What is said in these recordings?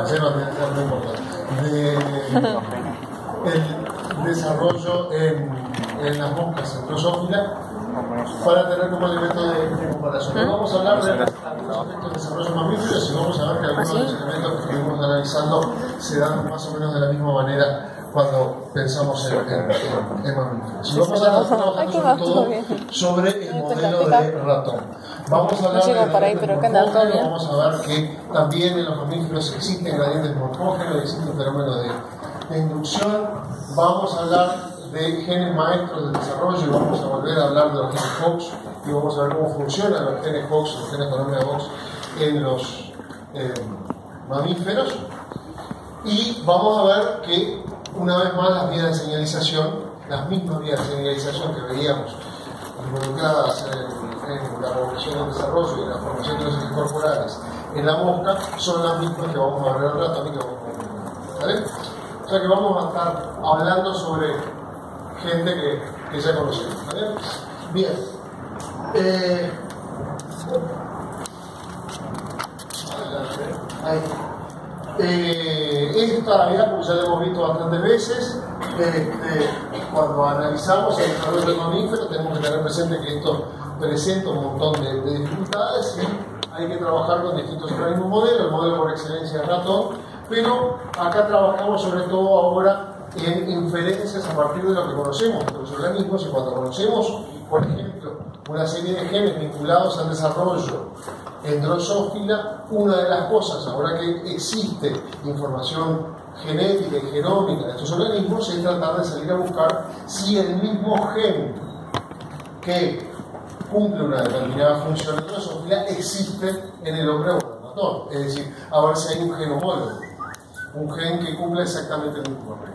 ayer no tenía que ser muy importante, del desarrollo en las moscas en Drosophila para tener como elemento de comparación. Hoy vamos a hablar de algunos aspectos de desarrollo mamíferos y vamos a ver que algunos de los elementos que estuvimos analizando se dan más o menos de la misma manera cuando pensamos en mamíferos. Y vamos a estar trabajando sobre todo sobre el modelo de ratón. Vamos a hablar de morfógeno, vamos a ver que también en los mamíferos existen gradientes morfógenos, existe un fenómeno de inducción. Vamos a hablar de genes maestros del desarrollo y vamos a volver a hablar de los genes Hox y vamos a ver cómo funcionan los genes Hox, los genes colonia Hox en los mamíferos. Y vamos a ver que una vez más las vías de señalización, las mismas vías de señalización que veíamos involucradas en la regulación del desarrollo y en la formación de los ejes corporales en la mosca, son las mismas que vamos a ver al rato y que vamos a ver. ¿Vale? O sea que vamos a estar hablando sobre gente que ya conocemos. ¿Vale? Bien. Ahí. Esta todavía, como ya lo hemos visto bastantes veces, cuando analizamos el desarrollo del mamífero tenemos que tener presente que esto presenta un montón de dificultades y hay que trabajar con distintos organismos modelos. El modelo por excelencia es ratón, pero acá trabajamos sobre todo ahora en inferencias a partir de lo que conocemos de los organismos, y cuando conocemos, por ejemplo, una serie de genes vinculados al desarrollo en Drosophila, una de las cosas, ahora que existe información genética y genómica de estos organismos, es tratar de salir a buscar si el mismo gen que cumple una determinada función en Drosophila existe en el hombre o en el ratón. Es decir, a ver si hay un gen homólogo, un gen que cumple exactamente el mismo papel.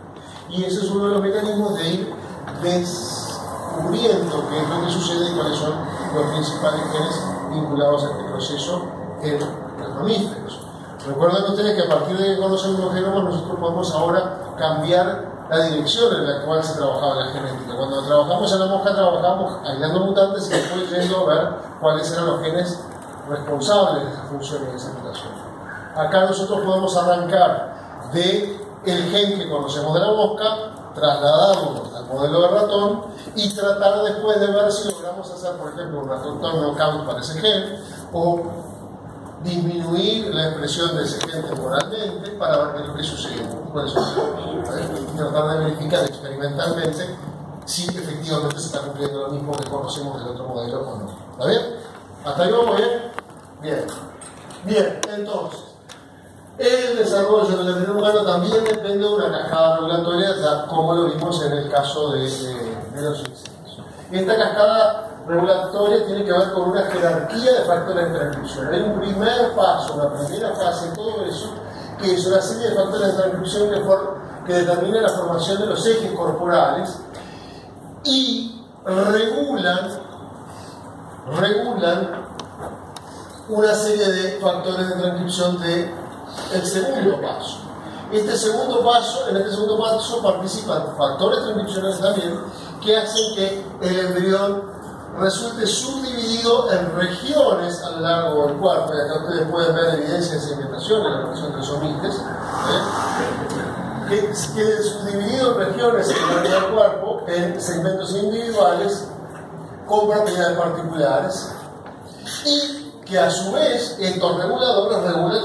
Y ese es uno de los mecanismos de ir descubriendo qué es lo que sucede y cuáles son los principales genes vinculados a este proceso en los mamíferos. Recuerden ustedes que a partir de que conocemos los genomas nosotros podemos ahora cambiar la dirección en la cual se trabajaba la genética. Cuando trabajamos en la mosca trabajamos aislando mutantes y después yendo a ver cuáles eran los genes responsables de esa función y de esa mutación. Acá nosotros podemos arrancar del gen que conocemos de la mosca, trasladarlo al modelo de ratón y tratar después de ver si logramos hacer, por ejemplo, un ratón knockout para ese gen o disminuir la expresión de ese gen temporalmente para ver qué es lo que sucede con eso, y tratar de verificar experimentalmente si efectivamente se está cumpliendo lo mismo que conocemos del otro modelo o no. ¿Está bien? ¿Hasta ahí vamos bien? Bien. Bien, entonces el desarrollo del embrión humano también depende de una cascada regulatoria, como lo vimos en el caso de los insectos. Esta cascada regulatoria tiene que ver con una jerarquía de factores de transcripción. Hay un primer paso, una primera fase en todo eso, que es una serie de factores de transcripción que determina la formación de los ejes corporales y regulan una serie de factores de transcripción del segundo paso. En este segundo paso participan factores transcripcionales también que hacen que el embrión resulte subdividido en regiones a lo largo del cuerpo. Y acá ustedes pueden ver evidencia de segmentación en la relación de los omites, que quede subdividido en regiones a lo largo del cuerpo en segmentos individuales con propiedades particulares y que a su vez estos reguladores regulan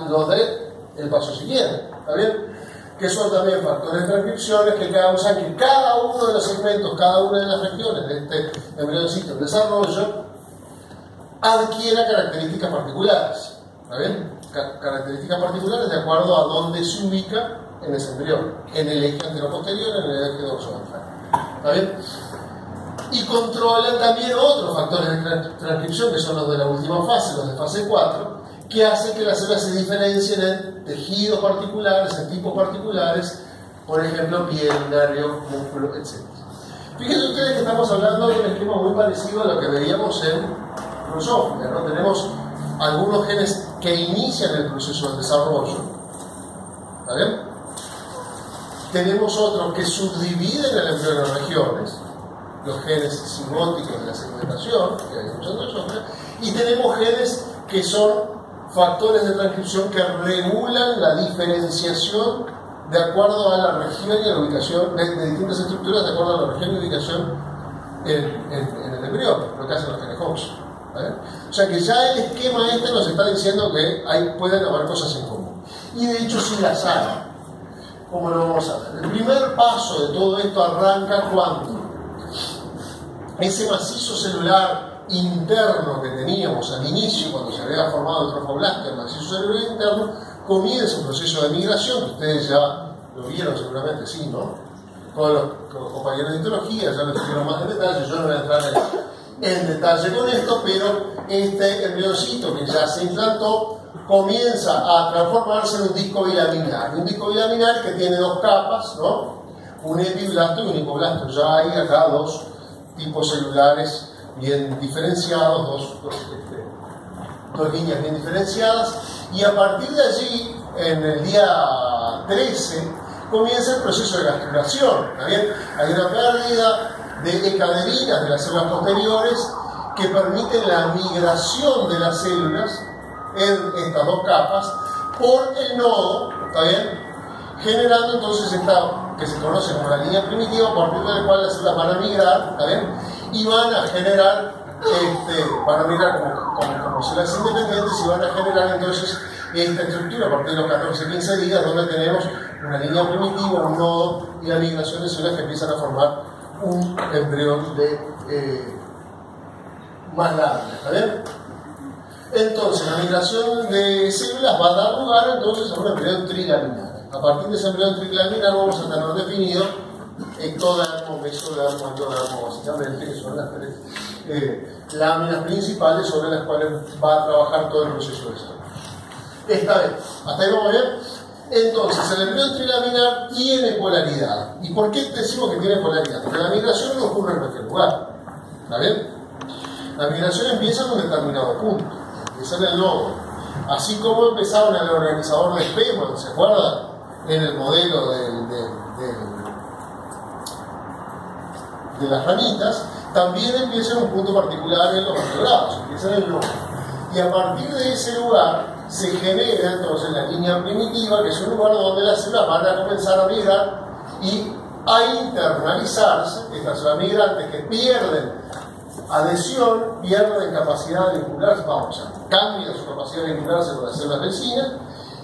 los del paso siguiente. ¿Está bien? Que son también factores de transcripciones que causan que cada uno de los segmentos, cada una de las regiones de este embrioncito en desarrollo adquiera características particulares. ¿Está bien? Características particulares de acuerdo a dónde se ubica en ese embrión, en el eje anteroposterior, en el eje dorsoventral. ¿Está bien? Y controlan también otros factores de transcripción que son los de la última fase, los de fase 4, que hacen que las células se diferencien en tejidos particulares, en tipos particulares, por ejemplo, piel, nervio, músculo, etc. Fíjense ustedes que estamos hablando de un esquema muy parecido a lo que veíamos en Drosophila, ¿no? Tenemos algunos genes que inician el proceso de desarrollo, ¿está bien? Tenemos otros que subdividen el embrión en regiones, los genes sigóticos de la segmentación, que hay muchos de nosotros, y tenemos genes que son factores de transcripción que regulan la diferenciación de acuerdo a la región y a la ubicación de distintas estructuras, de acuerdo a la región y ubicación en el embrión, lo que hacen los genes Hox. O sea que ya el esquema este nos está diciendo que pueden haber cosas en común. Y de hecho sí las hay. ¿Cómo lo vamos a ver? El primer paso de todo esto arranca cuando ese macizo celular interno que teníamos al inicio, cuando se había formado el trofoblasto, el macizo celular interno, comienza un proceso de migración, que ustedes ya lo vieron seguramente, sí, ¿no? Todos los compañeros de histología ya lo tuvieron más en detalle, yo no voy a entrar en detalle con esto, pero este embrioncito que ya se implantó comienza a transformarse en un disco bilaminar. Un disco bilaminar que tiene dos capas, ¿no? Un epiblasto y un hipoblasto. Ya hay acá dos tipos celulares bien diferenciados, dos líneas bien diferenciadas. Y a partir de allí, en el día 13, comienza el proceso de gastrulación. ¿Está bien? Hay una pérdida de ecaderinas de las células posteriores que permiten la migración de las células en estas dos capas por el nodo, ¿está bien? Generando entonces esta que se conoce como la línea primitiva, por partir de la cual las células van a migrar, ¿está bien? Y van a generar, van a migrar como células independientes y van a generar entonces esta estructura a partir de los 14-15 días, donde tenemos una línea primitiva, un nodo y la migración de células que empiezan a formar un embrión más largo, ¿está bien? Entonces, la migración de células va a dar lugar entonces a un embrión trilaminar. A partir de ese embrión trilaminar vamos a tener definido ectodermo, mesodermo, endodermo, básicamente, que son las tres láminas principales sobre las cuales va a trabajar todo el proceso de desarrollo. Esta vez, ¿hasta ahí vamos bien? Entonces, el embrión trilaminar tiene polaridad. ¿Y por qué decimos que tiene polaridad? Porque la migración no ocurre en cualquier lugar. ¿Está bien? La migración empieza en un determinado punto. Empieza en el nodo. Así como empezaron en el organizador de Spemann, ¿se acuerdan? En el modelo de las ramitas, también empieza en un punto particular en los vertebrados, empieza en el nodo. Y a partir de ese lugar se genera entonces la línea primitiva, que es un lugar donde las células van a comenzar a migrar y a internalizarse, estas células migrantes que pierden adhesión, pierden capacidad de vincularse, cambian su capacidad de vincularse con las células vecinas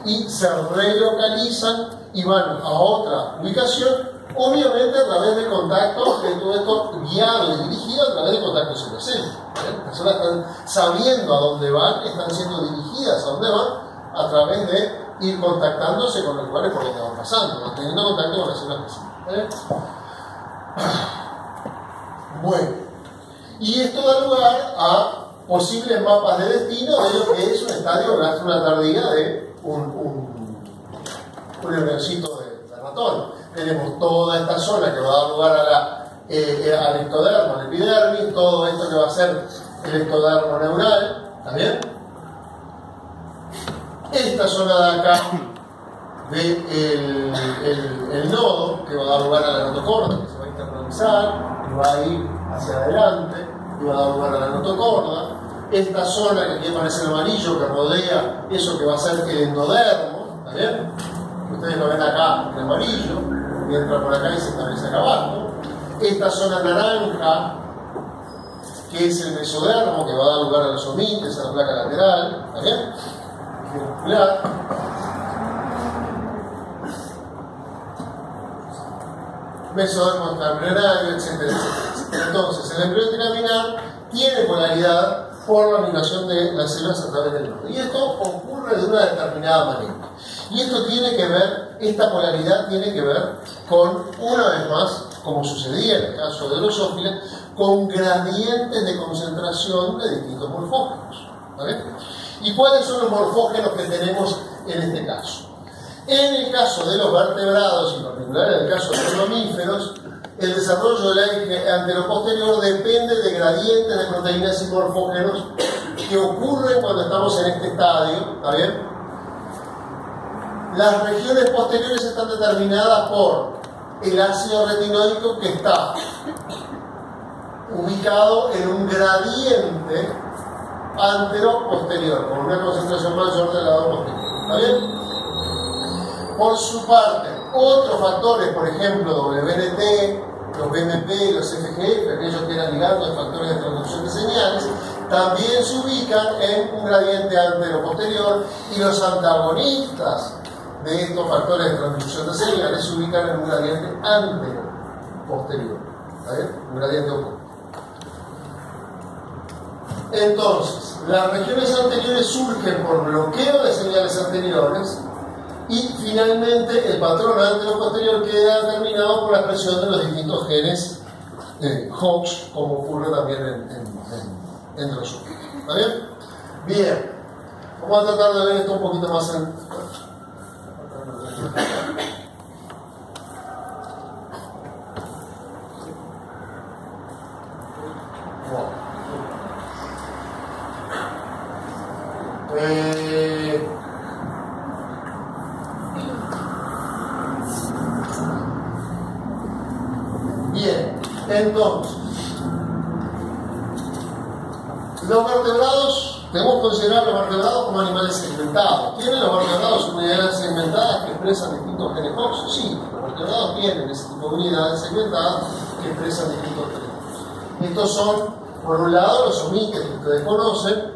y se relocalizan y van a otra ubicación, obviamente a través de contactos, de todo esto guiado y dirigido a través de contactos células. Las personas están sabiendo a dónde van, están siendo dirigidas a dónde van a través de ir contactándose con los lugares por donde van pasando, manteniendo contacto con las células vecinas. Bueno. Y esto da lugar a posibles mapas de destino de lo que es un estadio gástrula tardía de un embrioncito de ratón. Tenemos toda esta zona que va a dar lugar al ectodermo, al epidermis, todo esto que va a ser el ectodermo neural, ¿está bien? Esta zona de acá el nodo que va a dar lugar a la notocorda, que se va a internalizar, que va a ir hacia adelante y va a dar lugar a la notocorda. Esta zona que aquí aparece en amarillo que rodea eso que va a ser el endodermo, ¿está bien? Ustedes lo ven acá en amarillo, y entra por acá y se establece acá abajo. Esta zona naranja, que es el mesodermo, que va a dar lugar a los omites, a la placa lateral, ¿está bien? Muscular. Mesodermo embrionario, etcétera, etcétera. Entonces, el embrión trilaminar tiene polaridad por la migración de las células a través del nodo. Y esto ocurre de una determinada manera. Y esto tiene que ver, esta polaridad tiene que ver con, una vez más, como sucedía en el caso de Drosophila, con gradientes de concentración de distintos morfógenos. ¿Vale? ¿Y cuáles son los morfógenos que tenemos en este caso? En el caso de los vertebrados, y en particular en el caso de los mamíferos, el desarrollo del eje anteroposterior depende de gradientes de proteínas y morfógenos que ocurren cuando estamos en este estadio, ¿está bien? Las regiones posteriores están determinadas por el ácido retinóico que está ubicado en un gradiente antero-posterior, con una concentración mayor del lado posterior. ¿Está bien? Por su parte, otros factores, por ejemplo, WNT, los BMP, los FGF, aquellos que eran ligandos de factores de transducción de señales, también se ubican en un gradiente antero-posterior, y los antagonistas de estos factores de transducción de señales se ubican en un gradiente antero-posterior. ¿Está bien? Un gradiente opuesto. Entonces, las regiones anteriores surgen por bloqueo de señales anteriores, y finalmente el patrón antero-posterior queda determinado por la expresión de los distintos genes Hox, como ocurre también en drosófila. ¿Está bien? Bien. Vamos a tratar de ver esto un poquito más en... Bien, entonces, los vertebrados, debemos considerar los vertebrados como animales segmentados. ¿Tienen los vertebrados unidades segmentadas que expresan distintos genes Hox? Sí, los vertebrados tienen ese tipo de unidades segmentadas que expresan distintos genes Hox. Estos son, por un lado, los omiques que ustedes conocen,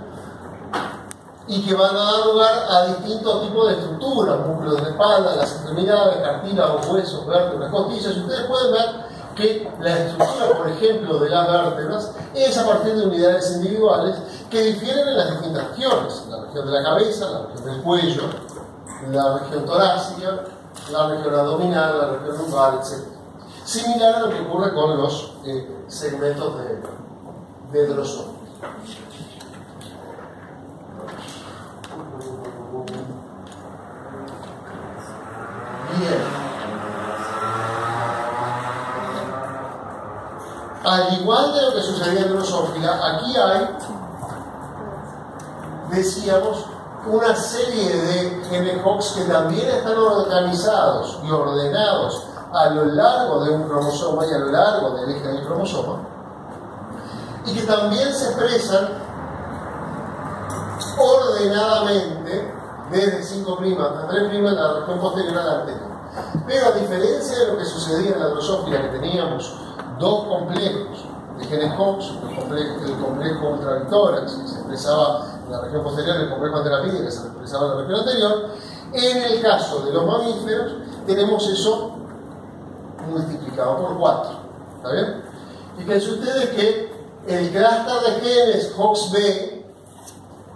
y que van a dar lugar a distintos tipos de estructuras, músculos de espalda, las extremidades, cartílagos, huesos, vértebras, costillas. Ustedes pueden ver que la estructura, por ejemplo, de las vértebras es a partir de unidades individuales que difieren en las distintas regiones: la región de la cabeza, la región del cuello, la región torácica, la región abdominal, la región lumbar, etc. Similar a lo que ocurre con los segmentos de drosófila. Bien. Al igual de lo que sucedía en drosófila, aquí hay, decíamos, una serie de genes Hox que también están organizados y ordenados a lo largo de un cromosoma y a lo largo del eje del cromosoma, y que también se expresan ordenadamente desde 5' hasta 3' en la región posterior a la arteria. Pero a diferencia de lo que sucedía en la drosófila, que teníamos dos complejos de genes Hox, el complejo ultravíctorax, que se expresaba en la región posterior, y el complejo anterápide, que se expresaba en la región anterior, en el caso de los mamíferos tenemos eso multiplicado por 4. ¿Está bien? Fíjense ustedes que el clúster de genes Hox-B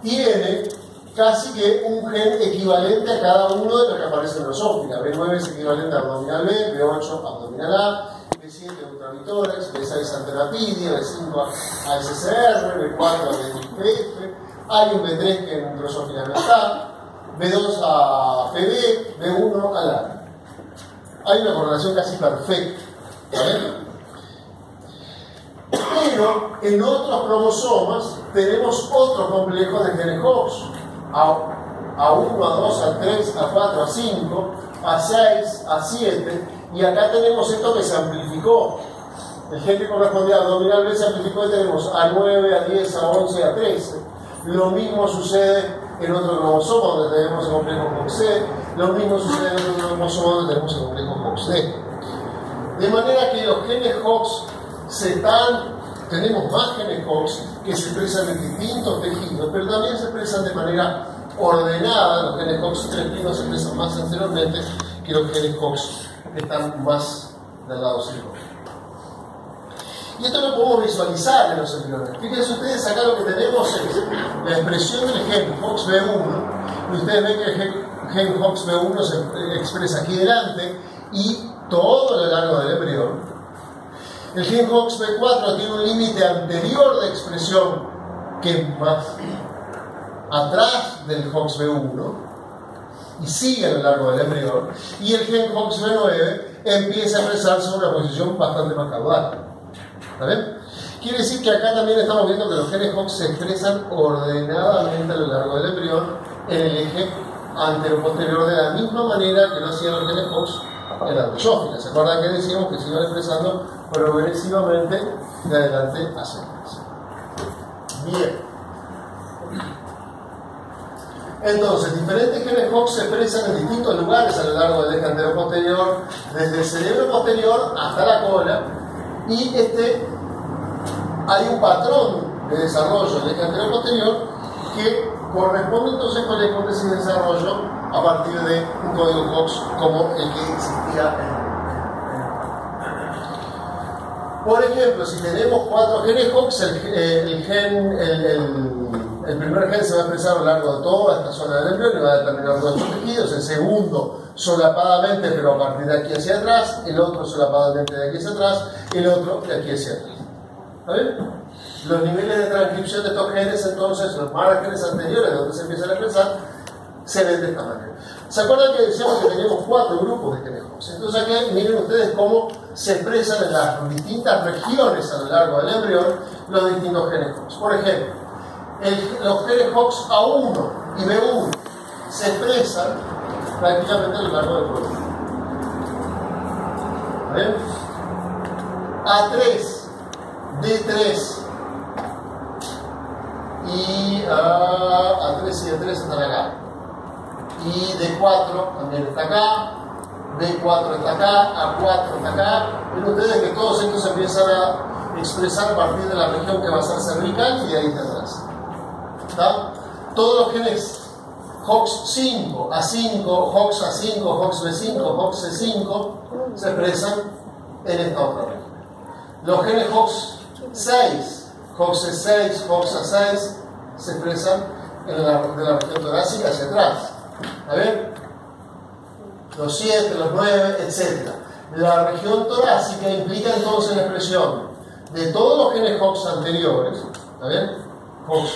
tiene casi que un gen equivalente a cada uno de los que aparece en drosófila. B9 es equivalente a abdominal B, B8 abdominal A, B7 ultravítorax, B6 anterapidia, B5 a SCR, B4 a BFF, hay un B3 que en drosófila no está, B2 a PB, B1 a LAR. Hay una correlación casi perfecta, ¿saben? Pero en otros cromosomas tenemos otro complejo de genes Hox, A1, A2, A3, A4, A5, A6, A7, y acá tenemos esto que se amplificó. El gen que correspondía a abdominal B se amplificó y tenemos A9, A10, A11, A13. Lo mismo sucede en otro cromosoma donde tenemos el complejo Hox-C, lo mismo sucede en otro cromosoma donde tenemos el complejo Hox-D. De manera que los genes Hox tenemos más genes Hox que se expresan en distintos tejidos, pero también se expresan de manera ordenada. Los genes Hox 3' se expresan más anteriormente que los genes Hox que están más del lado circular. Y esto lo podemos visualizar en los embriones. Fíjense ustedes, acá lo que tenemos es la expresión del gen Hox-B1, y ustedes ven que el gen Hox-B1 se expresa aquí delante y todo a lo largo del embrión. El gen Hox-B4 tiene un límite anterior de expresión que es más atrás del Hox-B1 y sigue a lo largo del embrión, y el gen Hox-B9 empieza a expresarse en una posición bastante más caudal. ¿Está bien? Quiere decir que acá también estamos viendo que los genes Hox se expresan ordenadamente a lo largo del embrión en el eje antero-posterior de la misma manera que lo hacían los genes Hox en la drosófila. ¿Se acuerdan que decíamos que se iban expresando progresivamente de adelante hacia atrás? Bien. Entonces, diferentes genes HOX se expresan en distintos lugares a lo largo del eje antero-posterior, desde el cerebro posterior hasta la cola, y hay un patrón de desarrollo del eje antero-posterior que corresponde entonces con la hipótesis de desarrollo a partir de un código HOX como el que existía Por ejemplo, si tenemos 4 genes HOX, el primer gen se va a expresar a lo largo de toda esta zona del embrión y va a determinar nuestros tejidos. El segundo, solapadamente, pero a partir de aquí hacia atrás. El otro, solapadamente de aquí hacia atrás. Y el otro, de aquí hacia atrás. ¿Está bien? Los niveles de transcripción de estos genes, entonces, los márgenes anteriores donde se empiezan a expresar, se ven de esta manera. ¿Se acuerdan que decíamos que teníamos 4 grupos de genes HOX? Entonces aquí miren ustedes cómo se expresan en las distintas regiones a lo largo del embrión los distintos genes HOX. Por ejemplo, los genes HOX A1 y B1 se expresan prácticamente a lo largo del proteína. ¿Ven? A3, D3 y A3 y D3 están acá. Y D4 también está acá, B4 está acá, A4 está acá. Ven ustedes que todos estos se empiezan a expresar a partir de la región que va a ser cervical y de ahí está atrás. ¿Está? Todos los genes HOX5, A5, HOX A5, HOX B5, HOX C5 se expresan en esta otra región. Los genes HOX6, HOX C6, HOX A6 se expresan de la región torácica hacia atrás. ¿Está bien? Los 7, los 9, etc. La región torácica implica entonces la expresión de todos los genes HOX anteriores. ¿Está bien? HOX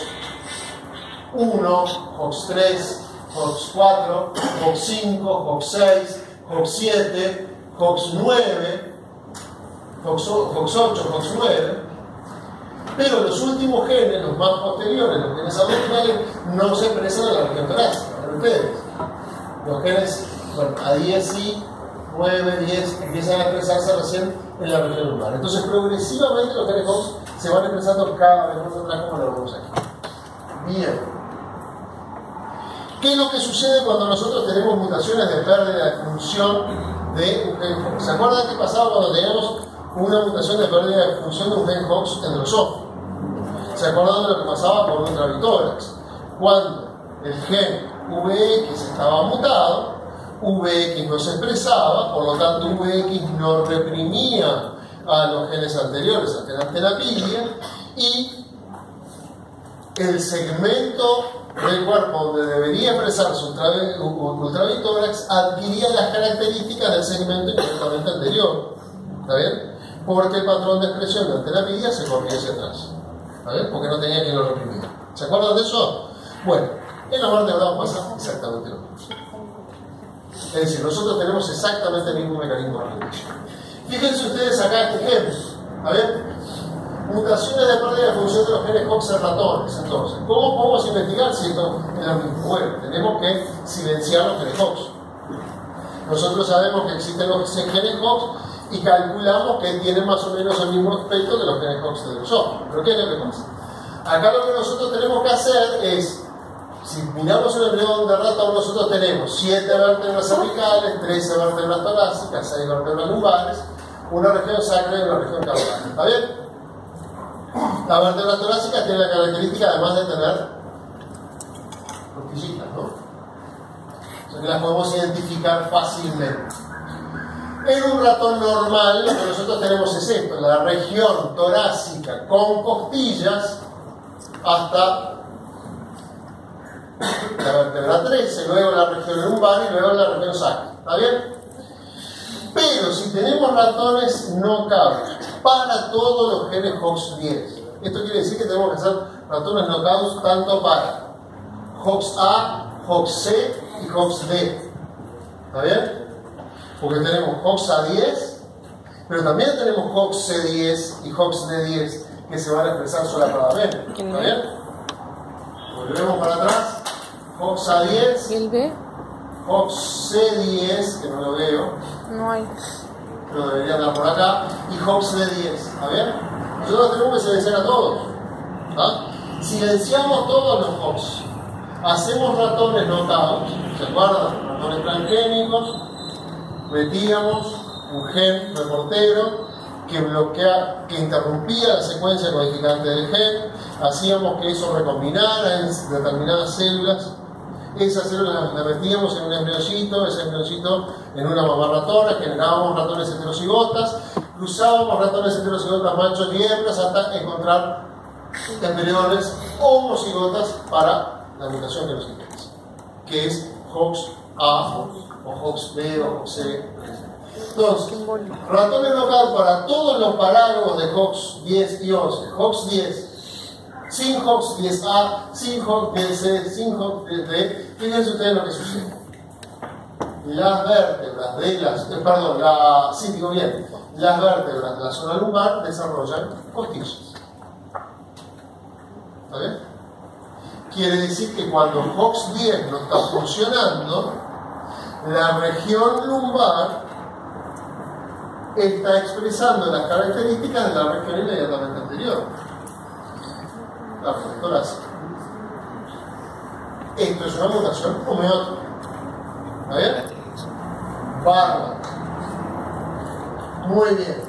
1, HOX 3, HOX 4, HOX 5, HOX 6, HOX 7, HOX 9, HOX 8, HOX 9. Pero los últimos genes, los más posteriores, los genes abdominales, no se expresan en la región torácica. Ustedes, los genes, bueno, A10 sí, 9, 10 empiezan a expresarse recién en la región lumbar. Entonces, progresivamente los genes HOX se van expresando cada vez más atrás, como lo vemos aquí. Bien. ¿Qué es lo que sucede cuando nosotros tenemos mutaciones de pérdida de función de un gen HOX? ¿Se acuerdan qué pasaba cuando teníamos una mutación de pérdida de función de un gen HOX en los ojos? ¿Se acuerdan de lo que pasaba con un gravitórax? Cuando el gen VX estaba mutado, VX no se expresaba, por lo tanto VX no reprimía a los genes anteriores, al gen antenapidia, y el segmento del cuerpo donde debería expresarse ultravitórax adquiría las características del segmento inmediatamente anterior. ¿Está bien? Porque el patrón de expresión de antenapidia se corría hacia atrás. ¿Está bien? Porque no tenía quien lo reprimiera. ¿Se acuerdan de eso? Bueno, en la vertebrado pasa exactamente lo mismo. Es decir, nosotros tenemos exactamente el mismo mecanismo de reproducción. Fíjense ustedes acá este ejemplo. A ver, mutaciones de pérdida de función de los genes HOX en ratones. Entonces, ¿cómo podemos investigar si esto es lo mismo? Bueno, tenemos que silenciar los genes HOX. Nosotros sabemos que existen los genes HOX y calculamos que tienen más o menos el mismo aspecto que los genes HOX de los ojos. ¿Pero qué es lo que pasa? Acá lo que nosotros tenemos que hacer es, si miramos el embrión de ratón, nosotros tenemos 7 vértebras cervicales, 13 vértebras torácicas, 6 vértebras lumbares, una región sacra y una región caudal. ¿Está bien? La vértebra torácica tiene la característica, además de tener costillitas, ¿no? O sea que las podemos identificar fácilmente. En un ratón normal, lo que nosotros tenemos es esto, la región torácica con costillas hasta la vértebra 13, luego la región lumbar y luego la región sacra. ¿Está bien? Pero si tenemos ratones knockout para todos los genes HOX10, esto quiere decir que tenemos que hacer ratones knockouts tanto para HOX-A, HOX-C y HOX-D. ¿Está bien? Porque tenemos HOX-A10, pero también tenemos HOX-C10 y HOX-D10 que se van a expresar solapadamente. ¿Está bien? Volvemos para atrás. HOX-A10. ¿Y el B? HOX-C10, que no lo veo. No hay. Pero debería andar por acá. Y HOX-D10. ¿Está bien? Nosotros tenemos que silenciar a todos. ¿Ah? Silenciamos todos los HOX. hacemos ratones knockout, ¿se acuerdan? Ratones transgénicos, metíamos un gen reportero que interrumpía la secuencia codificante del gen, hacíamos que eso recombinara en determinadas células. Esas células las metíamos en un embrioncito, ese embrioncito en una mamá ratona, generábamos ratones heterocigotas, cruzábamos ratones heterocigotas machos y hembras hasta encontrar embriones homocigotas para la mutación que nos interesa, que es HOX-A o HOX-B o HOX-C. Entonces, ratones knockout para todos los parálogos de HOX10 y 11, HOX10, sin HOX10A, sin HOX10C, sin HOX10D. Fíjense ustedes lo que sucede. Las vértebras de las, las vértebras de la zona lumbar desarrollan costillas. ¿Está bien? Quiere decir que cuando HOX10 no está funcionando, la región lumbar está expresando las características de la región inmediatamente anterior, la región torácica. Esto es una mutación homeótica. ¿Está bien? Bárbaro. Muy bien.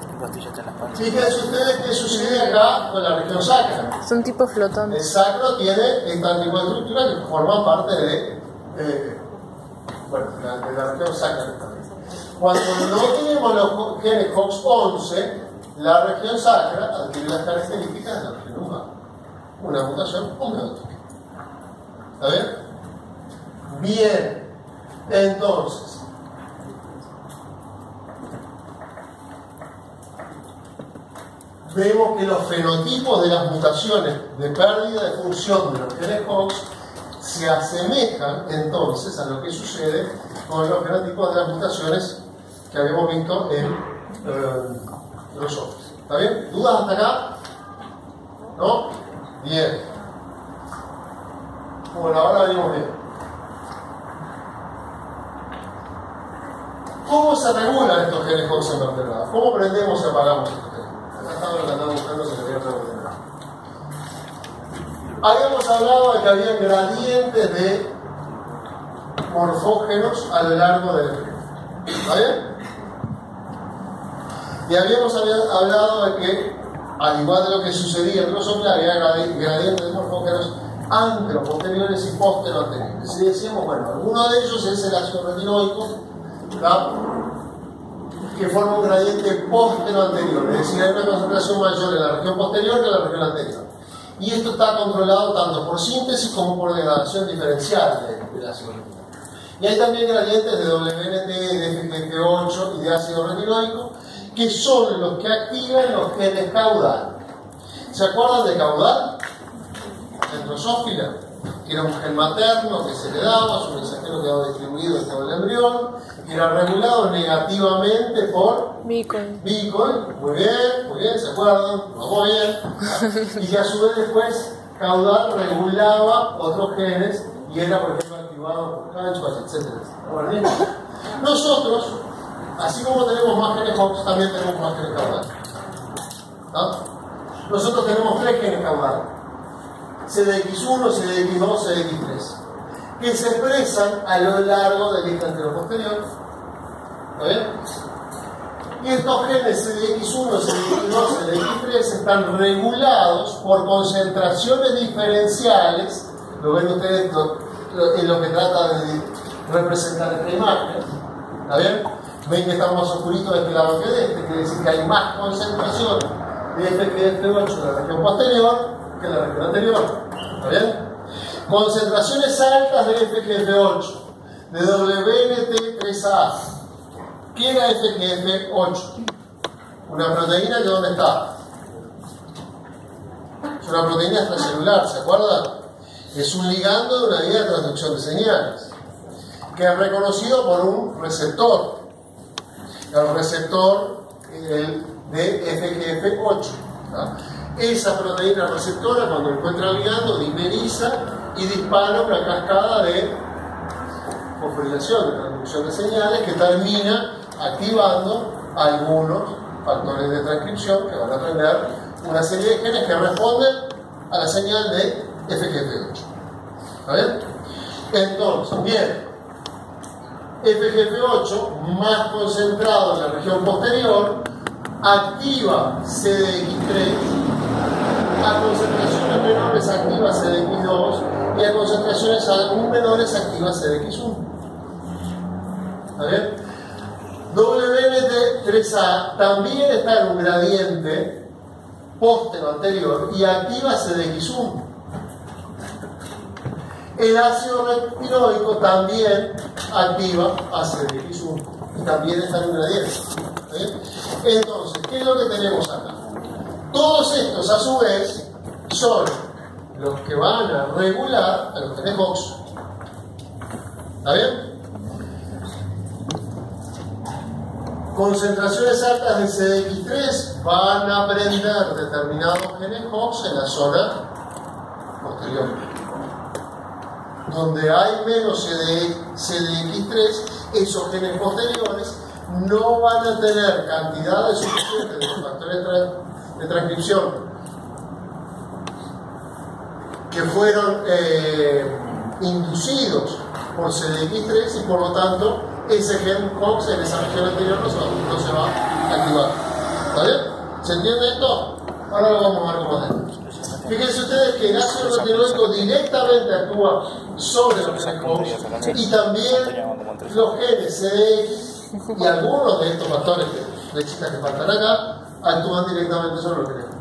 Fíjense ustedes qué sucede acá con la región sacra. Son tipo flotón. El sacro tiene esta tipo de estructura que forma parte de la región sacra. Cuando no tenemos los genes HOX11, la región sacra adquiere las características de la región lumbar. Una mutación homeótica. ¿Está bien? Bien. Entonces, vemos que los fenotipos de las mutaciones de pérdida de función de los genes HOX se asemejan entonces a lo que sucede con los fenotipos de las mutaciones que habíamos visto en los hombres. ¿Está bien? ¿Dudas hasta acá? ¿No? Bien. Bueno, ahora venimos bien. ¿Cómo se regulan estos genes HOX en vertebrados? ¿Cómo prendemos y apagamos estos genes? Acá estaba lo que andaba buscando, se le había preguntado. Habíamos hablado de que había gradientes de morfógenos a lo largo del gen. ¿Está bien? Y habíamos hablado de que, al igual de lo que sucedía en los hombres, había gradientes de morfógenos antero-posteriores y postero-anteriores. Y decíamos, bueno, alguno de ellos es el ácido retinoico, ¿tá? Que forma un gradiente postero-anterior, es decir, hay una concentración mayor en la región posterior que en la región anterior. Y esto está controlado tanto por síntesis como por degradación diferencial del ácido retinoico. Y hay también gradientes de WNT, de FGF8 y de ácido retinoico, que son los que activan los genes caudal. ¿Se acuerdan de caudal? En Drosophila, que era un gen materno que se le daba, su mensajero quedaba distribuido en todo el embrión, y era regulado negativamente por Beacon. Muy bien, ¿se acuerdan? Vamos bien. Y que a su vez después caudal regulaba otros genes y era, por ejemplo, activado por Hunchback, etc. Bueno, bien. Nosotros, así como tenemos más genes HOX, también tenemos más genes caudal. ¿Ah? Nosotros tenemos 3 genes caudal: CDX1, CDX2, CDX3, que se expresan a lo largo del eje anteroposterior. ¿Está bien? Y estos genes CDX1, CDX2, CDX3 están regulados por concentraciones diferenciales. Lo ven ustedes en lo que trata de representar esta imagen. ¿Está bien? Ven que está más oscurito de este lado que de este, quiere decir que hay más concentración de FGF8 en la región posterior que en la región anterior. ¿Está bien? Concentraciones altas de FGF8, de WNT3A. ¿Qué era FGF8? Una proteína que ¿dónde está? Es una proteína extracelular, ¿se acuerdan? Es un ligando de una vía de transducción de señales, que es reconocido por un receptor. El receptor de FGF8. ¿tá? Esa proteína receptora, cuando encuentra el ligando, dimeriza y dispara una cascada de fosforilación, de transducción de señales, que termina activando algunos factores de transcripción que van a tener una serie de genes que responden a la señal de FGF8. ¿Está bien? Entonces, bien, FGF8 más concentrado en la región posterior activa CDX3, a concentraciones menores activa CDX2 y a concentraciones aún menores activa CDX1. ¿Está bien? WNT3A también está en un gradiente póstero anterior y activa CDX1. El ácido retinoico también activa a CDX1 y también está en un gradiente. Entonces, ¿qué es lo que tenemos acá? Todos estos, a su vez, son los que van a regular a los genes HOX. ¿Está bien? Concentraciones altas de CDX3 van a prender determinados genes HOX en la zona posterior. Donde hay menos CDX3, esos genes posteriores no van a tener cantidades suficientes de los factores de transcripción que fueron inducidos por CDX3 y por lo tanto ese gen HOX en esa región anterior no se va a activar. ¿Está bien? ¿Se entiende esto? Ahora lo vamos a ver cómo hacemos. Fíjense ustedes que el ácido retinoico directamente actúa sobre los genes HOX y también los genes CDX y algunos de estos factores flechitas que faltan acá actúan directamente sobre los genes HOX.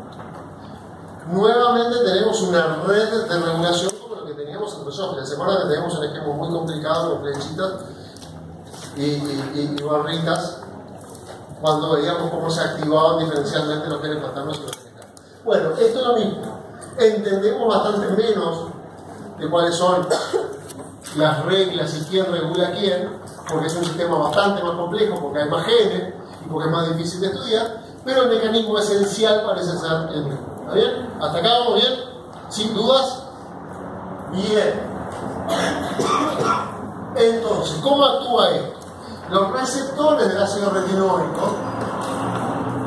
Nuevamente tenemos una red de regulación como lo que teníamos en nosotros. ¿Se acuerdan que teníamos un esquema muy complicado con flechitas y barritas cuando veíamos cómo se activaban diferencialmente los genes paternos y los genes maternos? Bueno, esto es lo mismo. Entendemos bastante menos de cuáles son las reglas y quién regula quién, porque es un sistema bastante más complejo, porque hay más genes y porque es más difícil de estudiar, pero el mecanismo esencial parece ser el mismo. ¿Está bien? ¿Hasta acá vamos bien? ¿Sin dudas? Bien. Entonces, ¿cómo actúa esto? Los receptores del ácido retinoico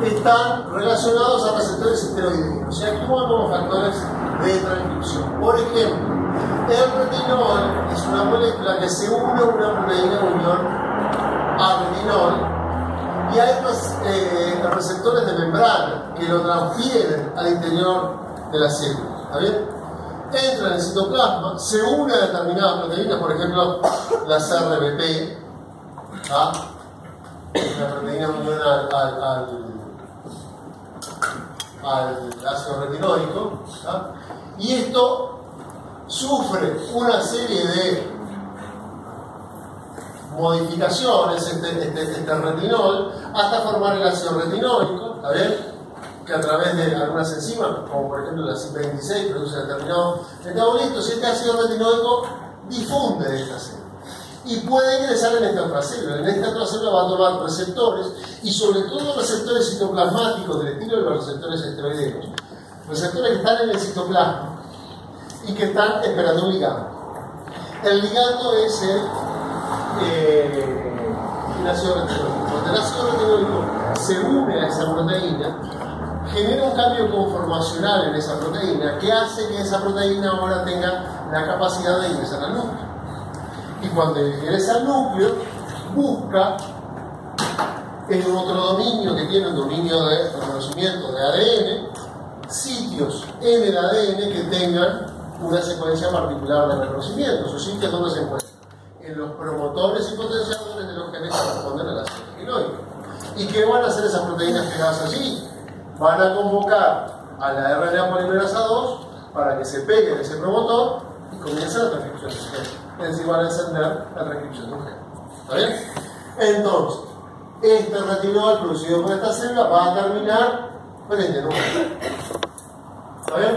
están relacionados a receptores esteroideos, o sea, actúan como factores de transcripción. Por ejemplo, el retinol es una molécula que se une a una proteína unión a retinol y hay receptores de membrana que lo transfieren al interior de la célula. ¿Está bien? Entra en el citoplasma, se une a determinadas proteínas, por ejemplo, las RBP, ¿ah? La proteína unión al ácido retinoico, ¿ah? Y esto sufre una serie de modificaciones, este retinol, hasta formar el ácido retinoico, ¿está bien? Que a través de algunas enzimas, como por ejemplo la CYP26, produce determinados metabolitos, y este ácido retinoico difunde de esta célula y puede ingresar en esta otra célula. En esta otra célula va a tomar receptores y sobre todo receptores citoplasmáticos del estilo de los receptores esteroideos, receptores que están en el citoplasma y que están esperando un ligando. El ligando es el ácido retinoico. Cuando el ácido retinoico se une a esa proteína, genera un cambio conformacional en esa proteína que hace que esa proteína ahora tenga la capacidad de ingresar al núcleo. Y cuando ingresa al núcleo, busca en otro dominio que tiene un dominio de reconocimiento de ADN, sitios en el ADN que tengan una secuencia particular de reconocimiento. ¿Esos sitios dónde se encuentran? En los promotores y potenciadores de los genes que corresponden al ácido retinoico. ¿Y qué van a hacer esas proteínas pegadas allí? Van a convocar a la RNA polimerasa 2 para que se pegue en ese promotor y comience la transcripción de ese gen. Es decir, van a encender la transcripción de un gen. ¿Está bien? Entonces, este retinol producido por esta célula va a terminar frente a un gen. ¿Está bien?